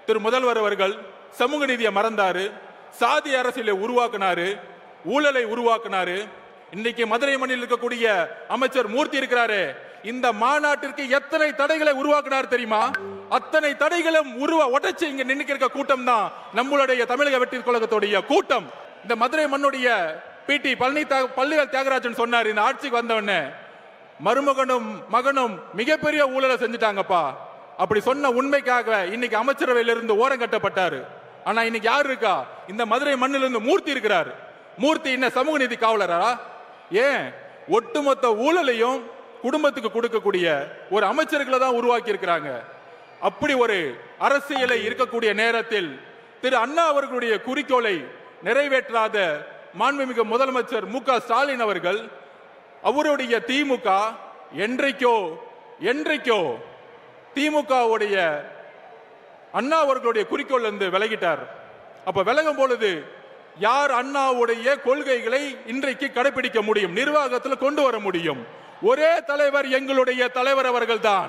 திரு முதல்வர் அவர்கள் சமூக நீதியை மறந்தாரு, சாதி அரசியலை உருவாக்குனாரு, ஊழலை உருவாக்குனாரு. இன்னைக்கு மதுரை மண்ணில் இருக்கக்கூடிய அமைச்சர் மூர்த்தி இருக்கிறாரு, இந்த மாநாட்டிற்கு எத்தனை தடைகளை உருவாக்குனார் தெரியுமா? அத்தனை தடைகளும் உடைச்சு இங்க நின்னுக்கிற கூட்டம் தான் நம்மளுடைய தமிழக வெற்றி கழகத்துடைய கூட்டம். இந்த மதுரை மண்ணுடைய பிடி பள்ளிவேல் தியாகராஜன் சொன்னார், இந்த ஆட்சிக்கு வந்தவொடனே மருமகனும் மகனும் மிகப்பெரிய ஊழலை செஞ்சுட்டாங்கப்பா. அப்படி சொன்ன உண்மைக்காக இன்னைக்கு அமைச்சரவையிலிருந்து ஓரம் கட்டப்பட்டாரு. ஆனா இன்னைக்கு யாரு இருக்கா? இந்த மதுரை மண்ணிலிருந்து மூர்த்தி இருக்கிறார். மூர்த்தி என்ன சமூக நீதி காவலரா? ஏன் ஒட்டுமொத்த ஊழலையும் குடும்பத்துக்கு கொடுக்கக்கூடிய ஒரு அமைச்சர்களை தான் உருவாக்கி இருக்கிறாங்க. அப்படி ஒரு அரசியலை இருக்கக்கூடிய நேரத்தில் திரு அண்ணா அவர்களுடைய குறிக்கோளை நிறைவேற்றாத மாண்புமிகு முதலமைச்சர் மு.க.ஸ்டாலின் அவர்கள் அவருடைய திமுக என்றைக்கோ திமுகவுடைய அண்ணா அவர்களுடைய குறிக்கோள் இருந்து விலகிட்டார். அப்ப விலகும் பொழுது யார் அண்ணாவுடைய கொள்கைகளை இன்றைக்கு கடைபிடிக்க முடியும், நிர்வாகத்தில் கொண்டு வர முடியும்? ஒரே தலைவர், எங்களுடைய தலைவர் அவர்கள் தான்.